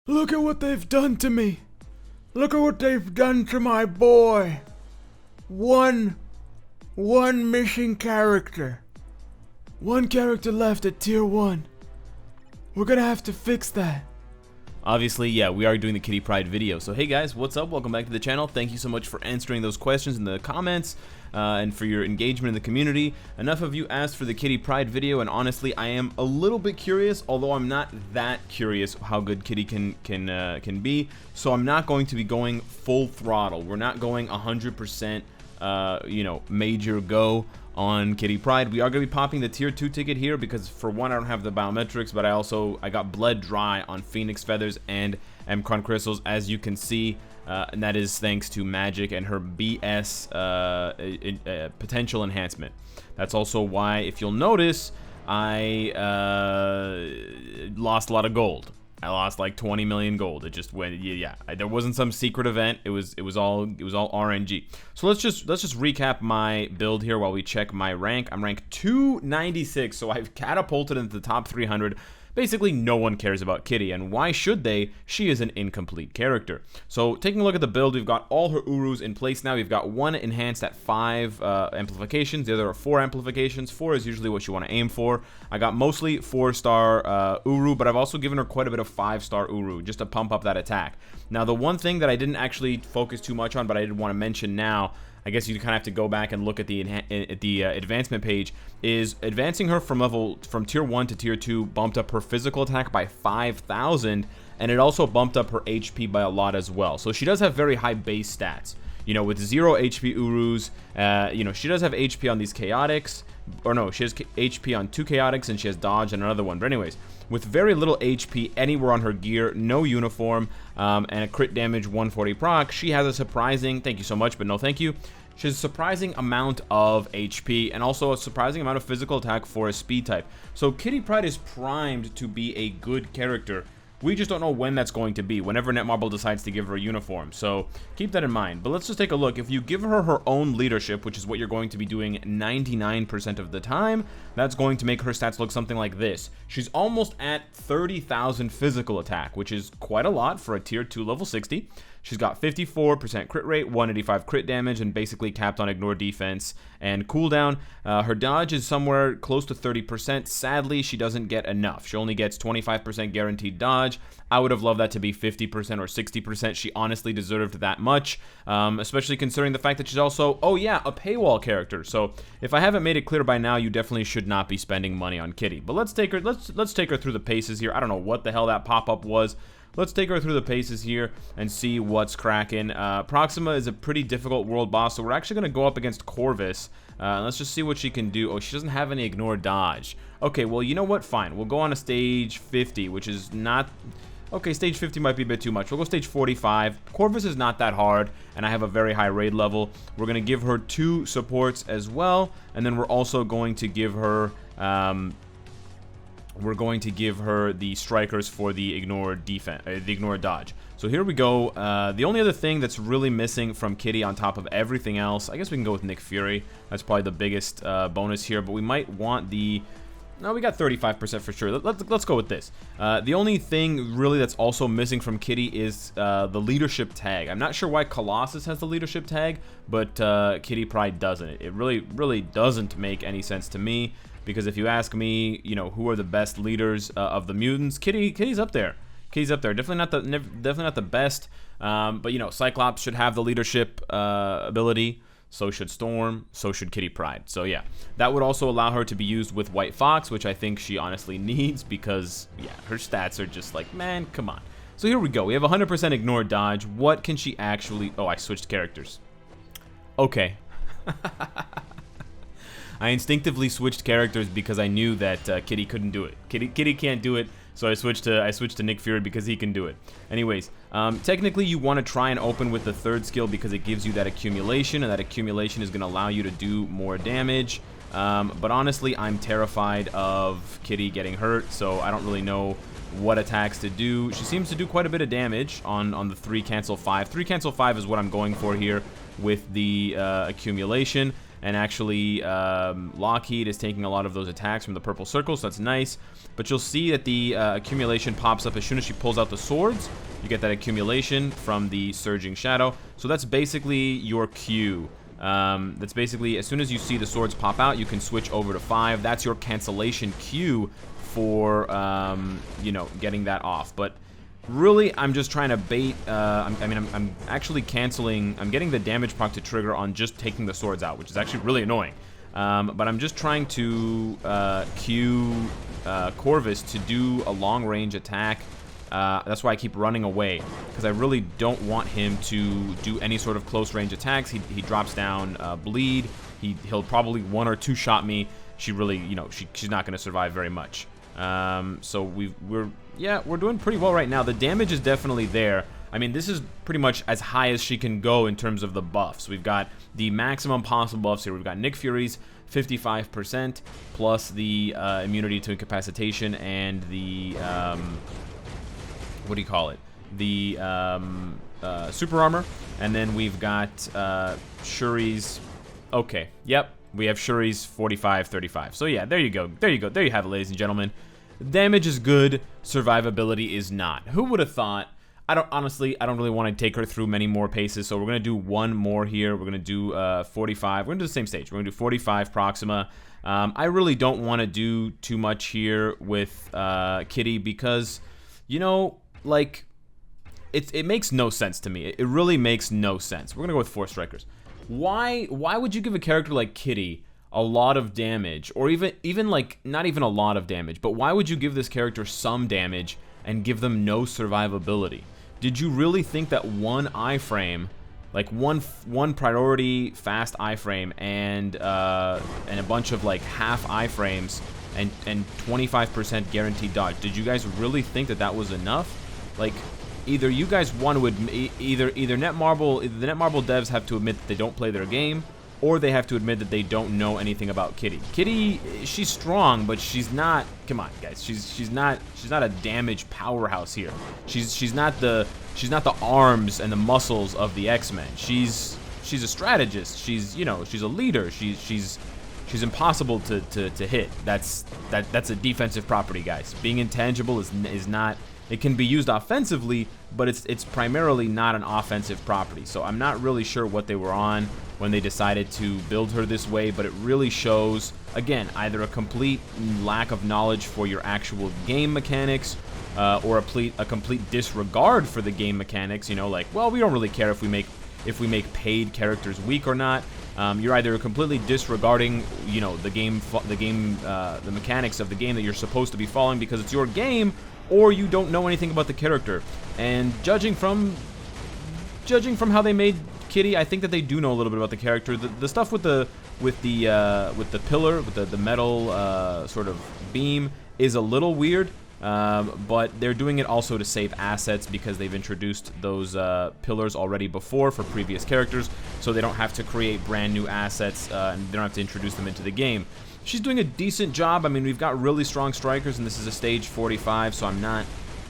Look at what they've done to me. Look at what they've done to my boy. One missing character. One character left at tier 1. We're gonna have to fix that. Obviously, yeah, we are doing the Kitty Pryde video. So hey guys, what's up? Welcome back to the channel. Thank you so much for answering those questions in the comments and for your engagement in the community. Enough of you asked for the Kitty Pryde video, and honestly, I am a little bit curious, although I'm not that curious how good Kitty can be. So I'm not going to be going full throttle. We're not going 100%, major go on Kitty Pryde. We are going to be popping the tier 2 ticket here because, for one, I don't have the biometrics, but I got bled dry on Phoenix Feathers and Mcron Crystals, as you can see, and that is thanks to Magic and her BS potential enhancement. That's also why, if you'll notice, I lost a lot of gold. I lost like 20 million gold. It just went, there wasn't some secret event. It was all RNG. So let's just recap my build here while we check my rank. I'm rank 296, so I've catapulted into the top 300. Basically, no one cares about Kitty, and why should they? She is an incomplete character. So, taking a look at the build, we've got all her Urus in place now. We've got one enhanced at 5 amplifications. The other are 4 amplifications. 4 is usually what you want to aim for. I got mostly 4-star Uru, but I've also given her quite a bit of 5-star Uru, just to pump up that attack. Now, the one thing that I didn't actually focus too much on, but I did want to mention now, I guess you kind of have to go back and look at the advancement page, is advancing her from tier 1 to tier 2 bumped up her physical attack by 5,000, and it also bumped up her HP by a lot as well. So she does have very high base stats. You know, with 0 HP Urus, she does have HP on these Chaotix, or no, she has HP on 2 Chaotix, and she has dodge and another one. But anyways, with very little HP anywhere on her gear, no uniform, and a crit damage 140 proc, she has a surprising, thank you so much, but no thank you, she has a surprising amount of HP, and also a surprising amount of physical attack for a speed type. So Kitty Pryde is primed to be a good character. We just don't know when that's going to be, whenever Netmarble decides to give her a uniform. So keep that in mind. But let's just take a look. If you give her her own leadership, which is what you're going to be doing 99% of the time, that's going to make her stats look something like this. She's almost at 30,000 physical attack, which is quite a lot for a tier 2 level 60. She's got 54% crit rate, 185 crit damage, and basically capped on ignore defense and cooldown. Her dodge is somewhere close to 30%. Sadly, she doesn't get enough. She only gets 25% guaranteed dodge. I would have loved that to be 50% or 60%. She honestly deserved that much, especially considering the fact that she's also, a paywall character. So if I haven't made it clear by now, you definitely should not be spending money on Kitty. But let's take her through the paces here. I don't know what the hell that pop-up was. Let's take her through the paces here and see what's cracking. Proxima is a pretty difficult world boss, so we're actually going to go up against Corvus. Let's just see what she can do. Oh, she doesn't have any ignore dodge. Okay, well, you know what? Fine. We'll go on to stage 50, which is not... Okay, stage 50 might be a bit too much. We'll go stage 45. Corvus is not that hard, and I have a very high raid level. We're going to give her 2 supports as well, and then we're also going to give her... the strikers for the ignore defense, the ignore dodge. So here we go. The only other thing that's really missing from Kitty on top of everything else, I guess we can go with Nick Fury. That's probably the biggest bonus here, but we might want the... No, we got 35% for sure. Let's go with this. The only thing really that's also missing from Kitty is the leadership tag. I'm not sure why Colossus has the leadership tag, but Kitty Pryde doesn't. It really doesn't make any sense to me. Because if you ask me, who are the best leaders of the mutants, Kitty's up there. Kitty's up there. Definitely not the best. But Cyclops should have the leadership ability. So should Storm. So should Kitty Pryde. So yeah, that would also allow her to be used with White Fox, which I think she honestly needs because her stats are just like, man, come on. So here we go. We have 100% ignore dodge. What can she actually? Oh, I switched characters. Okay. I instinctively switched characters because I knew that Kitty couldn't do it. Kitty can't do it, so I switched to Nick Fury because he can do it. Anyways, technically you want to try and open with the 3rd skill because it gives you that accumulation, and that accumulation is going to allow you to do more damage. But honestly, I'm terrified of Kitty getting hurt, so I don't really know what attacks to do. She seems to do quite a bit of damage on the 3 cancel 5. 3 cancel 5 is what I'm going for here with the accumulation. and actually Lockheed is taking a lot of those attacks from the purple circle, so that's nice. But you'll see that the accumulation pops up as soon as she pulls out the swords. You get that accumulation from the Surging Shadow. So that's basically your Q. That's basically, as soon as you see the swords pop out, you can switch over to 5. That's your cancellation Q for, you know, getting that off. But really, I'm just trying to bait, I'm actually canceling, I'm getting the damage proc to trigger on just taking the swords out, which is actually really annoying. But I'm just trying to cue Corvus to do a long-range attack. That's why I keep running away, because I really don't want him to do any sort of close-range attacks. He drops down bleed. He'll probably 1 or 2 shot me. She really, you know, she's not going to survive very much. So we're doing pretty well right now. The damage is definitely there. I mean, this is pretty much as high as she can go in terms of the buffs. We've got the maximum possible buffs here. We've got Nick Fury's 55%, plus the immunity to incapacitation and the, what do you call it? The super armor. And then we've got Shuri's, okay, yep. We have Shuri's 45-35. So yeah, there you go. There you go. There you have it, ladies and gentlemen. Damage is good. Survivability is not. Who would have thought? Honestly, I don't really want to take her through many more paces, so we're going to do one more here. We're going to do 45. We're going to do the same stage. We're going to do 45 Proxima. I really don't want to do too much here with Kitty because, you know, like, it makes no sense to me. It really makes no sense. We're going to go with 4 strikers. Why would you give a character like Kitty a lot of damage, or even like, not even a lot of damage, but why would you give this character some damage and give them no survivability? Did you really think that one iframe, like one priority fast iframe and a bunch of like half iframes and 25% guaranteed dodge, did you guys really think that that was enough? Like, either you guys want to admit, either the Netmarble devs have to admit that they don't play their game, or they have to admit that they don't know anything about Kitty. Kitty, she's strong, but she's not. Come on, guys. She's not a damage powerhouse here. She's not the arms and the muscles of the X-Men. She's a strategist. She's, you know, she's a leader. She's impossible to hit. That's a defensive property, guys. Being intangible is not. It can be used offensively, but it's primarily not an offensive property. So I'm not really sure what they were on when they decided to build her this way, but it really shows, again, either a complete lack of knowledge for your actual game mechanics, or a complete disregard for the game mechanics. You know, like, well, we don't really care if we make paid characters weak or not. You're either completely disregarding, you know, the mechanics of the game that you're supposed to be following because it's your game, or you don't know anything about the character. And judging from how they made Kitty, I think that they do know a little bit about the character. The stuff with the pillar, with the metal sort of beam is a little weird, but they're doing it also to save assets because they've introduced those pillars already before for previous characters, so they don't have to create brand new assets and they don't have to introduce them into the game. She's doing a decent job. I mean, we've got really strong strikers, and this is a stage 45, so I'm not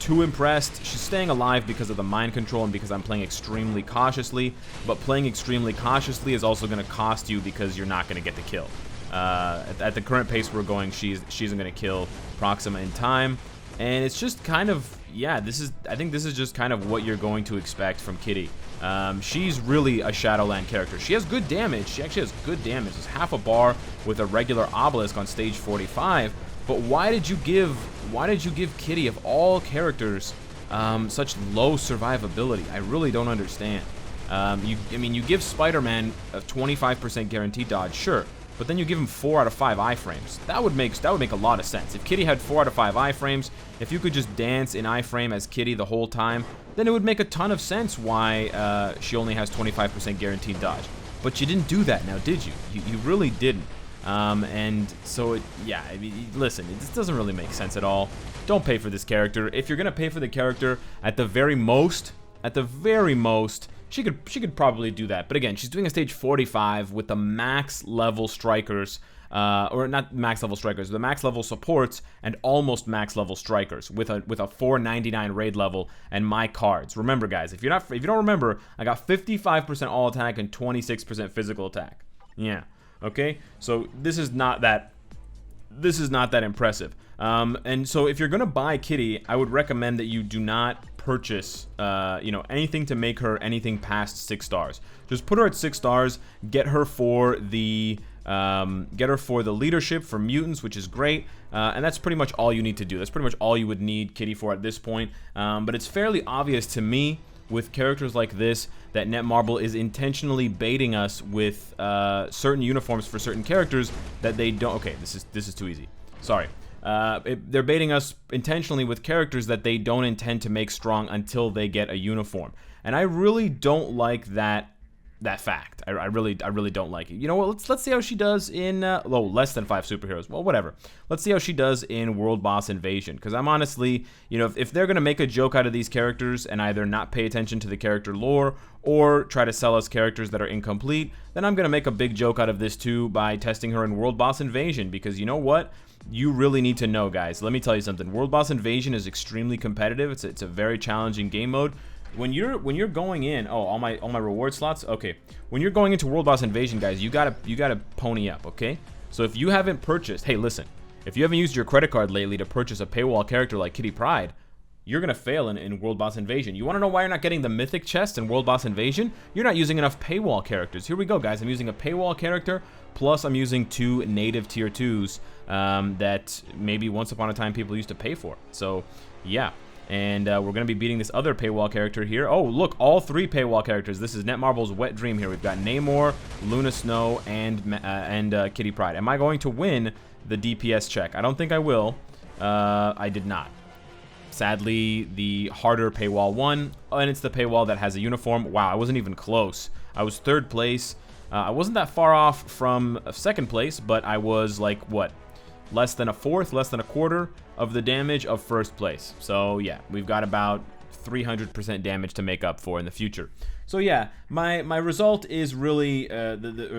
too impressed. She's staying alive because of the mind control and because I'm playing extremely cautiously, but playing extremely cautiously is also going to cost you because you're not going to get the kill. At the current pace we're going, she isn't going to kill Proxima in time, and it's just kind of, yeah, I think this is just kind of what you're going to expect from Kitty. She's really a Shadowland character. She has good damage. She actually has good damage. It's half a bar with a regular obelisk on stage 45. But why did you give Kitty, of all characters, such low survivability? I really don't understand. I mean, you give Spider-Man a 25% guaranteed dodge, sure, but then you give him 4 out of 5 iframes. That would make a lot of sense. If Kitty had 4 out of 5 iframes, if you could just dance in iframe as Kitty the whole time, then it would make a ton of sense why she only has 25% guaranteed dodge. But you didn't do that now, did you? You really didn't. And so, yeah, I mean, listen, this doesn't really make sense at all. Don't pay for this character. If you're going to pay for the character, at the very most, she could probably do that. But again, she's doing a stage 45 with the max level strikers, or not max level strikers, the max level supports and almost max level strikers with a 499 raid level and my cards. Remember, guys, if you don't remember, I got 55% all attack and 26% physical attack. Yeah. Okay, so this is not that impressive. And so if you're gonna buy Kitty, I would recommend that you do not purchase anything to make her anything past 6 stars. Just put her at 6 stars, get her for the leadership for mutants, which is great, and that's pretty much all you need to do. That's pretty much all you would need Kitty for at this point. But it's fairly obvious to me with characters like this that Netmarble is intentionally baiting us with certain uniforms for certain characters that they don't. Okay, this is too easy. Sorry. They're baiting us intentionally with characters that they don't intend to make strong until they get a uniform, and I really don't like that fact. I really don't like it. You know what? Let's see how she does in less than 5 superheroes. Well, whatever. Let's see how she does in World Boss Invasion. Because I'm honestly, if they're gonna make a joke out of these characters and either not pay attention to the character lore or try to sell us characters that are incomplete, then I'm gonna make a big joke out of this too by testing her in World Boss Invasion. Because you know what? You really need to know, guys. Let me tell you something. World Boss Invasion is extremely competitive. It's a very challenging game mode. When you're going in, all my reward slots, okay. When you're going into World Boss Invasion, guys, you gotta pony up, okay? So if you haven't purchased, hey, listen, if you haven't used your credit card lately to purchase a paywall character like Kitty Pryde, you're gonna fail in World Boss Invasion. You wanna know why you're not getting the mythic chest in World Boss Invasion? You're not using enough paywall characters. Here we go, guys. I'm using a paywall character, plus I'm using 2 native tier 2s that maybe once upon a time people used to pay for. So, yeah. And we're going to be beating this other paywall character here. Oh, look, all 3 paywall characters. This is Netmarble's wet dream here. We've got Namor, Luna Snow, and Kitty Pryde. Am I going to win the DPS check? I don't think I will. I did not. Sadly, the harder paywall won, and it's the paywall that has a uniform. Wow, I wasn't even close. I was 3rd place. I wasn't that far off from 2nd place, but I was like, what? Less than a fourth, less than a quarter of the damage of 1st place. So yeah, we've got about 300% damage to make up for in the future. So yeah, my result is really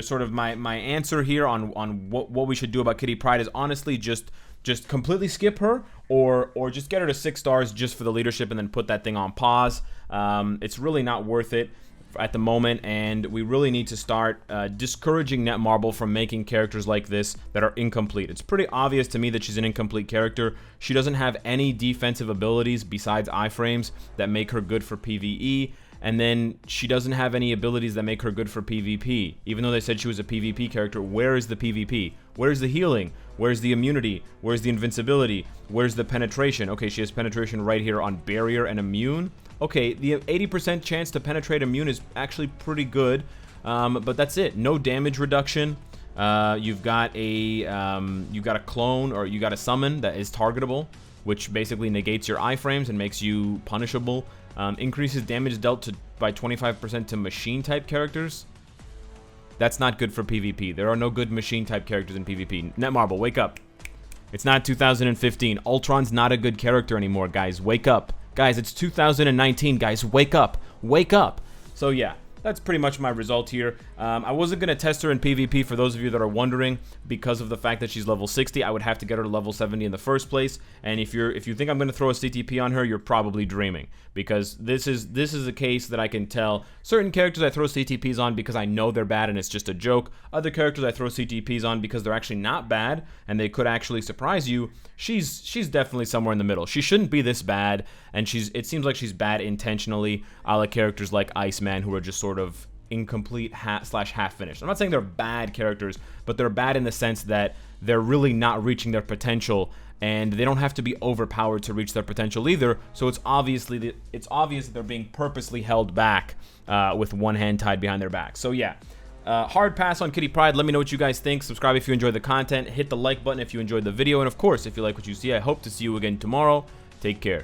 sort of my answer here on what we should do about Kitty Pryde is honestly just completely skip her or just get her to 6 stars just for the leadership and then put that thing on pause. It's really not worth it at the moment, and we really need to start discouraging Netmarble from making characters like this that are incomplete. It's pretty obvious to me that she's an incomplete character. She doesn't have any defensive abilities besides iframes that make her good for PvE, and then she doesn't have any abilities that make her good for PvP. Even though they said she was a PvP character, where is the PvP? Where's the healing? Where's the immunity? Where's the invincibility? Where's the penetration? Okay, she has penetration right here on barrier and immune. Okay, the 80% chance to penetrate immune is actually pretty good, but that's it. No damage reduction. You've got a clone, or you got a summon that is targetable, which basically negates your iframes and makes you punishable. Increases damage dealt by 25% to machine type characters. That's not good for PvP. There are no good machine type characters in PvP. Netmarble, wake up. It's not 2015. Ultron's not a good character anymore, guys. Wake up. Guys, it's 2019, guys. Wake up. Wake up. So yeah, that's pretty much my result here. I wasn't going to test her in PvP for those of you that are wondering, because of the fact that she's level 60. I would have to get her to level 70 in the first place. And if you think I'm going to throw a CTP on her, you're probably dreaming, because this is a case that I can tell certain characters I throw CTPs on because I know they're bad and it's just a joke. Other characters I throw CTPs on because they're actually not bad and they could actually surprise you. She's definitely somewhere in the middle. She shouldn't be this bad, and it seems like she's bad intentionally, a la characters like Iceman, who are just sort of incomplete half finished. I'm not saying they're bad characters, but they're bad in the sense that they're really not reaching their potential, and they don't have to be overpowered to reach their potential either. So it's obvious that they're being purposely held back with one hand tied behind their back. So yeah, hard pass on Kitty Pryde. Let me know what you guys think. Subscribe if you enjoyed the content. Hit the like button if you enjoyed the video, and of course, if you like what you see, I hope to see you again tomorrow. Take care.